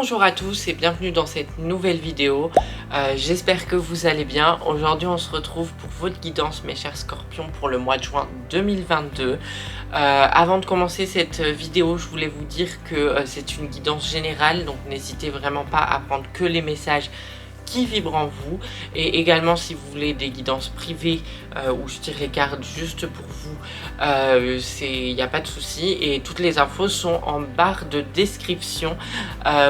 Bonjour à tous et bienvenue dans cette nouvelle vidéo. J'espère que vous allez bien. Aujourd'hui on se retrouve pour votre guidance mes chers scorpions pour le mois de juin 2022. Avant de commencer cette vidéo, je voulais vous dire que c'est une guidance générale, donc n'hésitez vraiment pas à prendre que les messages qui vibre en vous, et également si vous voulez des guidances privées où je tire les cartes juste pour vous, il n'y a pas de souci, et toutes les infos sont en barre de description.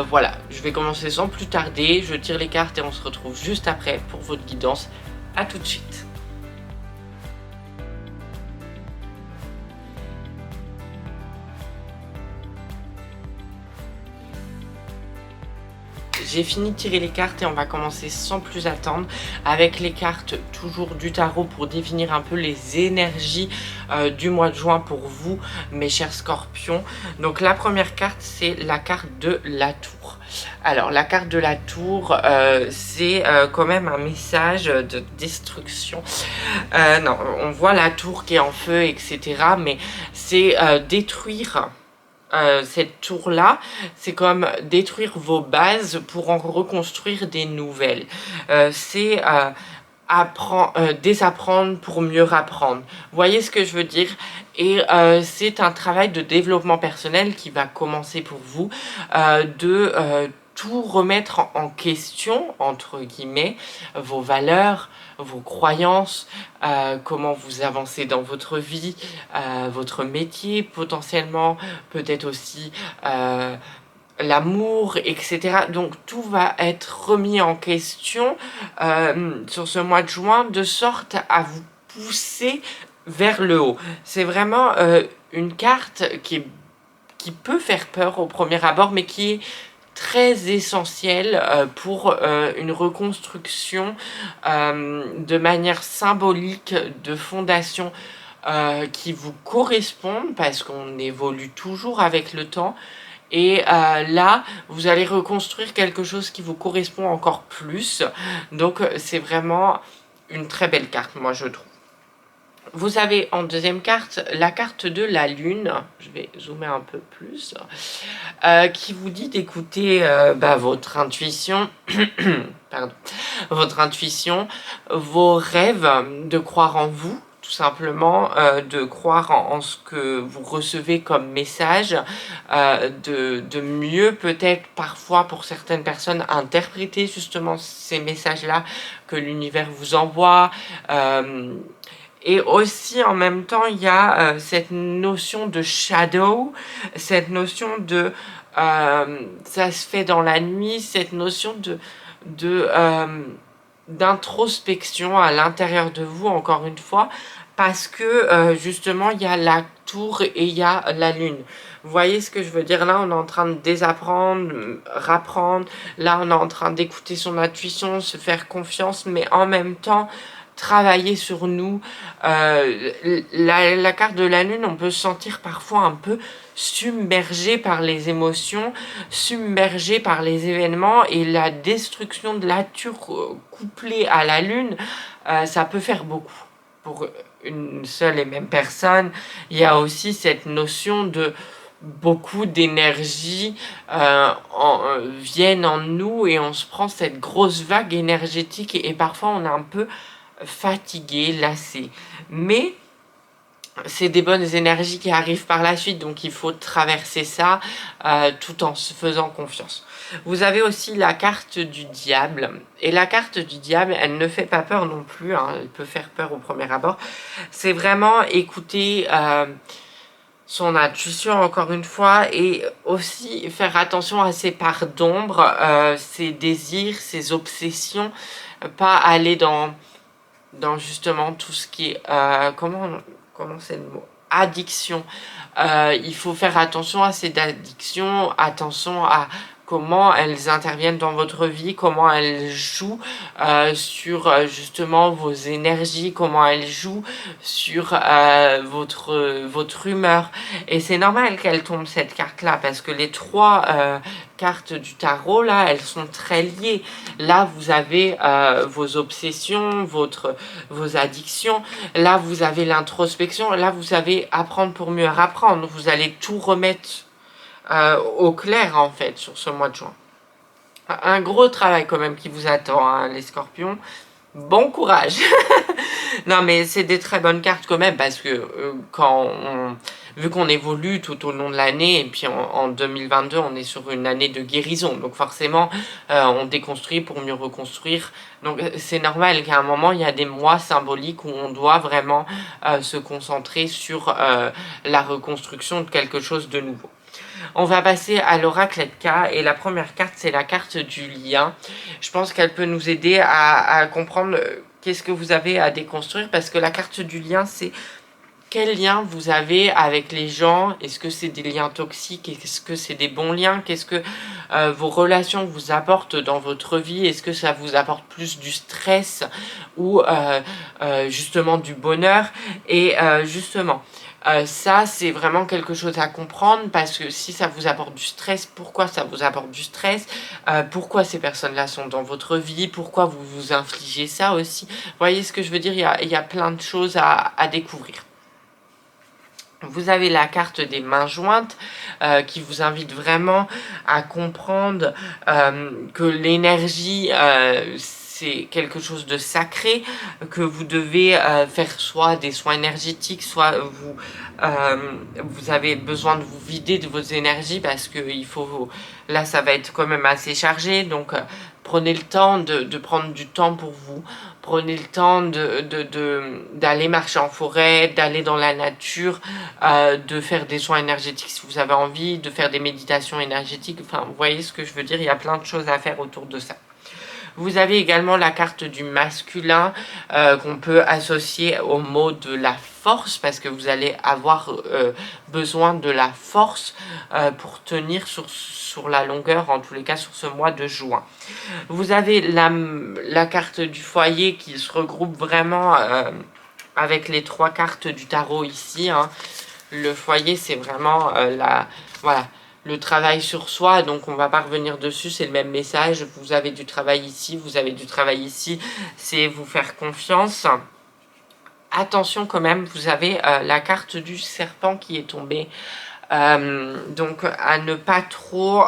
Voilà, je vais commencer sans plus tarder, je tire les cartes et on se retrouve juste après pour votre guidance. À tout de suite. J'ai fini de tirer les cartes et on va commencer sans plus attendre avec les cartes toujours du tarot pour définir un peu les énergies du mois de juin pour vous mes chers scorpions. Donc la première carte, c'est la carte de la tour. Alors la carte de la tour, c'est quand même un message de destruction. Non, on voit la tour qui est en feu, etc. Mais c'est détruire... cette tour-là, c'est comme détruire vos bases pour en reconstruire des nouvelles. C'est désapprendre pour mieux apprendre. Vous voyez ce que je veux dire? Et c'est un travail de développement personnel qui va commencer pour vous, tout remettre en question, entre guillemets, vos valeurs, vos croyances, comment vous avancez dans votre vie, votre métier potentiellement, peut-être aussi l'amour, etc. Donc tout va être remis en question sur ce mois de juin, de sorte à vous pousser vers le haut. C'est vraiment une carte qui peut faire peur au premier abord, mais qui est très essentiel pour une reconstruction de manière symbolique de fondation qui vous correspondent, parce qu'on évolue toujours avec le temps. Et là, vous allez reconstruire quelque chose qui vous correspond encore plus. Donc c'est vraiment une très belle carte, moi je trouve. Vous avez en deuxième carte la carte de la lune, je vais zoomer un peu plus, qui vous dit d'écouter votre intuition, pardon, votre intuition, vos rêves, de croire en vous, tout simplement, de croire en ce que vous recevez comme message, de mieux peut-être parfois pour certaines personnes interpréter justement ces messages-là que l'univers vous envoie. Et aussi, en même temps, il y a cette notion de shadow, cette notion de ça se fait dans la nuit, cette notion d'introspection à l'intérieur de vous, encore une fois, parce que justement, il y a la tour et il y a la lune. Vous voyez ce que je veux dire? Là, on est en train de désapprendre, rapprendre. Là, on est en train d'écouter son intuition, se faire confiance, mais en même temps travailler sur nous. La carte de la lune, on peut se sentir parfois un peu submergé par les émotions, submergé par les événements, et la destruction de la tour couplée à la lune, ça peut faire beaucoup pour une seule et même personne. Il y a aussi cette notion de beaucoup d'énergie viennent en nous, et on se prend cette grosse vague énergétique, et parfois on est un peu fatigué, lassé, mais c'est des bonnes énergies qui arrivent par la suite, donc il faut traverser ça tout en se faisant confiance. Vous avez aussi la carte du diable, et la carte du diable, elle ne fait pas peur non plus, hein, elle peut faire peur au premier abord. C'est vraiment écouter son intuition, encore une fois, et aussi faire attention à ses parts d'ombre, ses désirs, ses obsessions, pas aller dans justement tout ce qui est comment c'est le mot, addiction. Il faut faire attention à ces addictions, attention à comment elles interviennent dans votre vie, comment elles jouent sur justement vos énergies, comment elles jouent sur votre humeur. Et c'est normal qu'elle tombe cette carte-là, parce que les trois cartes du tarot, là, elles sont très liées. Là, vous avez vos obsessions, vos addictions. Là, vous avez l'introspection. Là, vous avez apprendre pour mieux apprendre. Vous allez tout remettre au clair, en fait, sur ce mois de juin. Un gros travail quand même qui vous attend, hein, les scorpions. Bon courage. Non, mais c'est des très bonnes cartes quand même, parce que vu qu'on évolue tout au long de l'année, et puis en 2022, on est sur une année de guérison, donc forcément, on déconstruit pour mieux reconstruire. Donc c'est normal qu'à un moment, il y a des mois symboliques où on doit vraiment se concentrer sur la reconstruction de quelque chose de nouveau. On va passer à l'oracle Edka, et la première carte, c'est la carte du lien. Je pense qu'elle peut nous aider à comprendre qu'est-ce que vous avez à déconstruire, parce que la carte du lien, c'est quel lien vous avez avec les gens. Est-ce que c'est des liens toxiques? Est-ce que c'est des bons liens? Qu'est-ce que vos relations vous apportent dans votre vie? Est-ce que ça vous apporte plus du stress ou justement du bonheur? Et justement, ça, c'est vraiment quelque chose à comprendre, parce que si ça vous apporte du stress, pourquoi ça vous apporte du stress? Pourquoi ces personnes-là sont dans votre vie? Pourquoi vous vous infligez ça aussi? Vous voyez ce que je veux dire? Il y a plein de choses à découvrir. Vous avez la carte des mains jointes qui vous invite vraiment à comprendre que l'énergie, c'est quelque chose de sacré, que vous devez faire soit des soins énergétiques, soit vous avez besoin de vous vider de vos énergies, parce que il faut, là ça va être quand même assez chargé, donc prenez le temps de prendre du temps pour vous. Prenez le temps d'aller marcher en forêt, d'aller dans la nature, de faire des soins énergétiques si vous avez envie, de faire des méditations énergétiques. Enfin, vous voyez ce que je veux dire, il y a plein de choses à faire autour de ça. Vous avez également la carte du masculin qu'on peut associer au mot de la force, parce que vous allez avoir besoin de la force pour tenir sur la longueur, en tous les cas sur ce mois de juin. Vous avez la carte du foyer qui se regroupe vraiment avec les 3 cartes du tarot ici, hein. Le foyer, c'est vraiment voilà, le travail sur soi, donc on va pas revenir dessus, c'est le même message. Vous avez du travail ici, vous avez du travail ici, c'est vous faire confiance. Attention quand même, vous avez la carte du serpent qui est tombée, donc à ne pas trop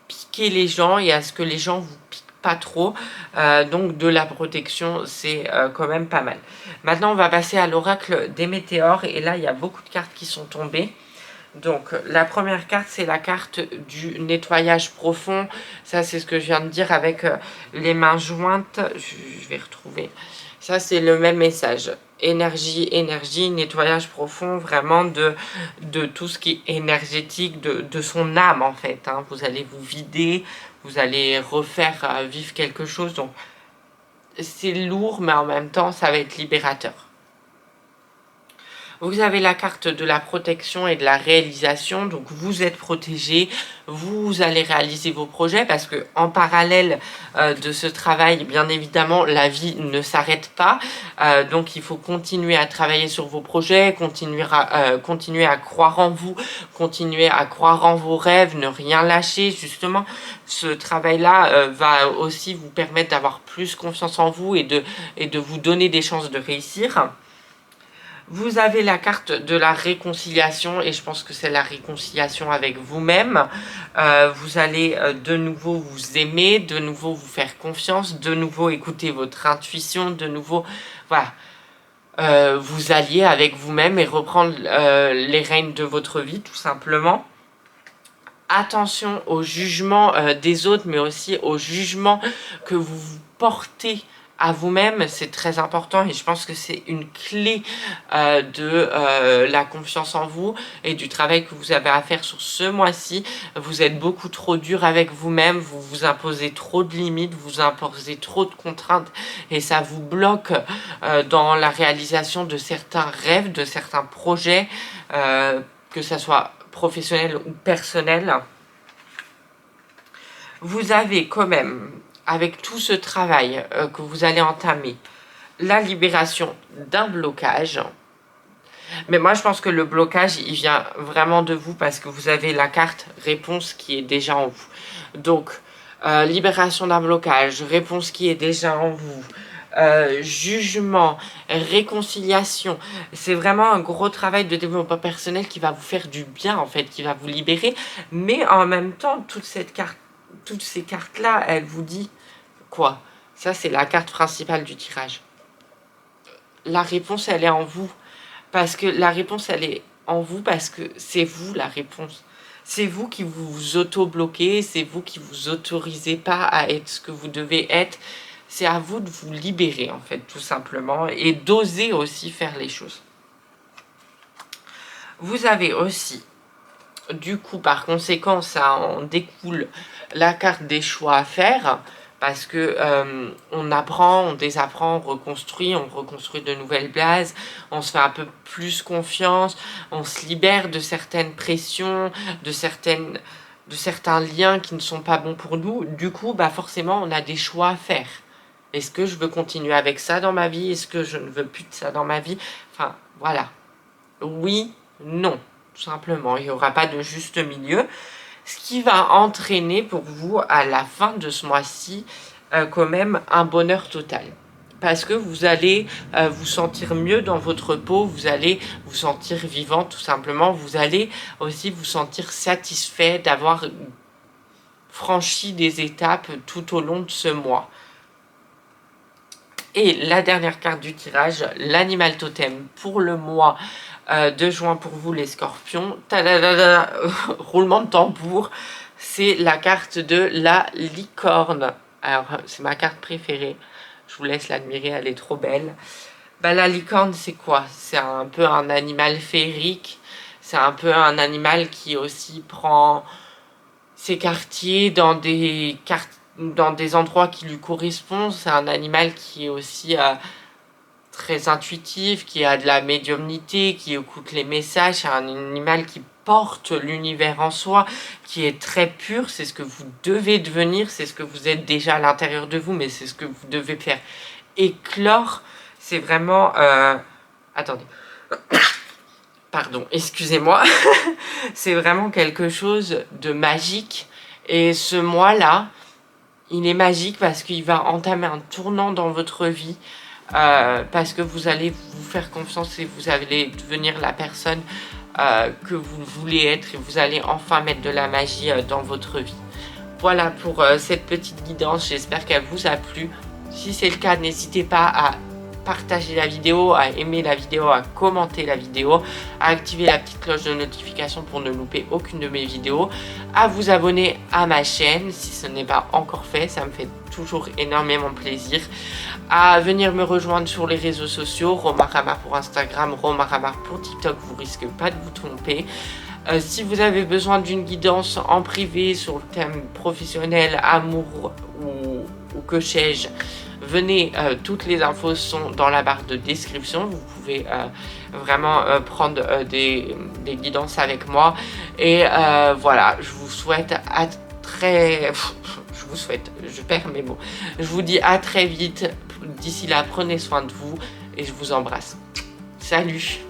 piquer les gens, et à ce que les gens vous piquent pas trop, donc de la protection, c'est quand même pas mal. Maintenant on va passer à l'oracle des météores, et là il y a beaucoup de cartes qui sont tombées. Donc la première carte, c'est la carte du nettoyage profond. Ça, c'est ce que je viens de dire avec les mains jointes. Je vais retrouver. Ça, c'est le même message. Énergie, énergie, nettoyage profond, vraiment de tout ce qui est énergétique, de son âme en fait, hein. Vous allez vous vider, vous allez refaire vivre quelque chose. Donc c'est lourd, mais en même temps, ça va être libérateur. Vous avez la carte de la protection et de la réalisation, donc vous êtes protégé, vous allez réaliser vos projets, parce que en parallèle de ce travail, bien évidemment, la vie ne s'arrête pas, donc il faut continuer à travailler sur vos projets, continuer à croire en vous, continuer à croire en vos rêves, ne rien lâcher. Justement, ce travail-là va aussi vous permettre d'avoir plus confiance en vous et de vous donner des chances de réussir. Vous avez la carte de la réconciliation, et je pense que c'est la réconciliation avec vous-même. Vous allez de nouveau vous aimer, de nouveau vous faire confiance, de nouveau écouter votre intuition, de nouveau, voilà, vous allier avec vous-même et reprendre les rênes de votre vie, tout simplement. Attention au jugement des autres, mais aussi au jugement que vous portez à vous-même, c'est très important, et je pense que c'est une clé de la confiance en vous et du travail que vous avez à faire sur ce mois-ci. Vous êtes beaucoup trop dur avec vous-même, vous vous imposez trop de limites, vous imposez trop de contraintes, et ça vous bloque dans la réalisation de certains rêves, de certains projets, que ça soit professionnel ou personnel. Vous avez quand même, avec tout ce travail que vous allez entamer, la libération d'un blocage. Mais moi, je pense que le blocage, il vient vraiment de vous, parce que vous avez la carte réponse qui est déjà en vous. Donc, libération d'un blocage, réponse qui est déjà en vous, jugement, réconciliation. C'est vraiment un gros travail de développement personnel qui va vous faire du bien, en fait, qui va vous libérer. Mais en même temps, toute cette carte toutes ces cartes-là, elles vous disent quoi? Ça, c'est la carte principale du tirage. La réponse, elle est en vous. Parce que la réponse, elle est en vous parce que c'est vous la réponse. C'est vous qui vous auto-bloquez, c'est vous qui vous autorisez pas à être ce que vous devez être. C'est à vous de vous libérer, en fait, tout simplement, et d'oser aussi faire les choses. Vous avez aussi, du coup, par conséquent, ça en découle la carte des choix à faire, parce que on apprend, on désapprend, on reconstruit de nouvelles bases, on se fait un peu plus confiance, on se libère de certaines pressions, de certains liens qui ne sont pas bons pour nous. Du coup, bah forcément, on a des choix à faire. Est-ce que je veux continuer avec ça dans ma vie? Est-ce que je ne veux plus de ça dans ma vie? Enfin, voilà. Oui, non, tout simplement. Il n'y aura pas de juste milieu. Ce qui va entraîner pour vous, à la fin de ce mois-ci, quand même un bonheur total. Parce que vous allez vous sentir mieux dans votre peau, vous allez vous sentir vivant tout simplement. Vous allez aussi vous sentir satisfait d'avoir franchi des étapes tout au long de ce mois. Et la dernière carte du tirage, l'animal totem pour le mois de juin pour vous les scorpions. Tadadada, roulement de tambour, c'est la carte de la licorne. Alors, c'est ma carte préférée. Je vous laisse l'admirer, elle est trop belle. Bah, la licorne, c'est quoi? C'est un peu un animal féerique. C'est un peu un animal qui aussi prend ses quartiers dans des endroits qui lui correspondent. C'est un animal qui est aussi très intuitif, qui a de la médiumnité, qui écoute les messages. C'est un animal qui porte l'univers en soi, qui est très pur. C'est ce que vous devez devenir, c'est ce que vous êtes déjà à l'intérieur de vous, mais c'est ce que vous devez faire éclore. C'est vraiment... Attendez. Pardon, excusez-moi. C'est vraiment quelque chose de magique. Et ce mois-là, il est magique parce qu'il va entamer un tournant dans votre vie. Parce que vous allez vous faire confiance et vous allez devenir la personne que vous voulez être. Et vous allez enfin mettre de la magie dans votre vie. Voilà pour cette petite guidance. J'espère qu'elle vous a plu. Si c'est le cas, n'hésitez pas à partager la vidéo, à aimer la vidéo, à commenter la vidéo, à activer la petite cloche de notification pour ne louper aucune de mes vidéos, à vous abonner à ma chaîne si ce n'est pas encore fait, ça me fait toujours énormément plaisir, à venir me rejoindre sur les réseaux sociaux, Romarama pour Instagram, Romarama pour TikTok, vous risquez pas de vous tromper. Si vous avez besoin d'une guidance en privé sur le thème professionnel, amour ou que sais-je, venez, toutes les infos sont dans la barre de description. Vous pouvez vraiment prendre des guidances avec moi. Et voilà, je vous souhaite je perds mes mots. Je vous dis à très vite. D'ici là, prenez soin de vous et je vous embrasse. Salut!